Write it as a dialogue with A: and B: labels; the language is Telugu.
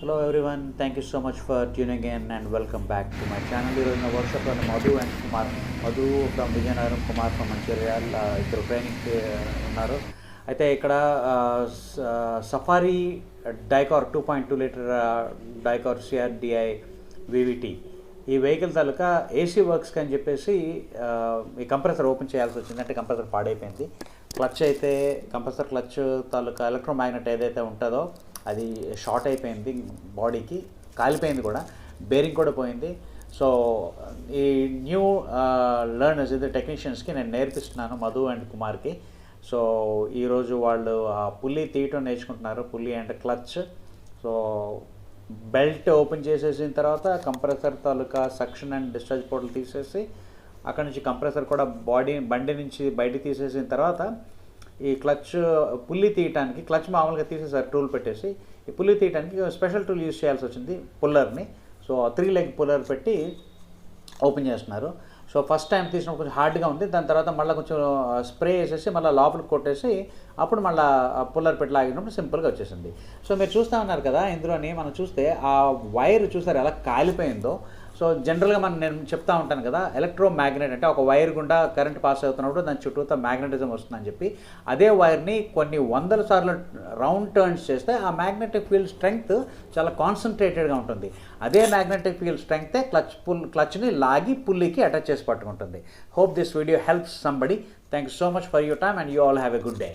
A: Hello everyone, thank you so much for tuning in and welcome back to my channel. Here in the workshop on Madhu and Kumar. Madhu from Vijayanagar, Kumar from Mancherial. Iddaru training unnaru. అయితే ఇక్కడ సఫారీ డైకార్ 2.2 లీటర్ డైకార్ సిఆర్డిఐ వివిటి ఈ వెహికల్ తాలూకా ఏసీ వర్క్స్కి అని చెప్పేసి ఈ కంప్రెసర్ ఓపెన్ చేయాల్సి వచ్చింది. అంటే కంప్రెసర్ పాడైపోయింది. క్లచ్ అయితే కంప్రెసర్ క్లచ్ తాలూకా ఎలక్ట్రోమాగ్నెట్ ఏదైతే ఉంటుందో అది షార్ట్ అయిపోయింది, బాడీకి కాలిపోయింది కూడా, బేరింగ్ కూడా పోయింది. సో ఈ న్యూ లర్నర్స్ ఇది టెక్నీషియన్స్కి నేను నేర్పిస్తున్నాను, మధు అండ్ కుమార్కి. సో ఈరోజు వాళ్ళు ఆ పుల్లీ తీయటం నేర్చుకుంటున్నారు, pulley and clutch. So belt open చేసేసిన తర్వాత కంప్రెసర్ తాలూకా సక్షన్ అండ్ డిశ్చార్జ్ పోర్టల్ తీసేసి అక్కడ నుంచి కంప్రెసర్ కూడా బండి నుంచి బయట తీసేసిన తర్వాత ఈ క్లచ్ పుల్లీ తీయటానికి, క్లచ్ మామూలుగా తీసేసారు టూల్ పెట్టేసి, ఈ పుల్లీ తీయటానికి స్పెషల్ టూల్ యూజ్ చేయాల్సి వచ్చింది, పుల్లర్ని. సో 3 లెగ్ పుల్లర్ పెట్టి ఓపెన్ చేస్తున్నారు. సో ఫస్ట్ టైం తీసినప్పుడు కొంచెం హార్డ్గా ఉంది. దాని తర్వాత మళ్ళీ కొంచెం స్ప్రే వేసేసి మళ్ళీ లోపలికి కొట్టేసి అప్పుడు మళ్ళీ పుల్లర్ పెట్టి లాగినప్పుడు సింపుల్గా వచ్చేసింది. సో మీరు చూస్తూ ఉన్నారు కదా, ఇందులోని మనం చూస్తే ఆ వైర్ చూసారు ఎలా కాలిపోయిందో. సో జనరల్గా నేను చెప్తా ఉంటాను కదా, ఎలక్ట్రోమాగ్నెట్ అంటే ఒక వైర్ గుండా కరెంట్ పాస్ అవుతున్నప్పుడు దాని చుట్టూతో మ్యాగ్నెటిజం వస్తుందని చెప్పి, అదే వైర్ని కొన్ని వందల సార్లు రౌండ్ టర్న్స్ చేస్తే ఆ మ్యాగ్నెటిక్ ఫీల్డ్ స్ట్రెంగ్త్ చాలా కాన్సన్ట్రేటెడ్గా ఉంటుంది. అదే మ్యాగ్నెటిక్ ఫీల్డ్ స్ట్రెంగ్తే క్లచ్ని లాగి పుల్లీకి అటాచ్ చేసి పట్టుకుంటుంది. Hope this video helps somebody. Thank you so much for your time and you all have a good day.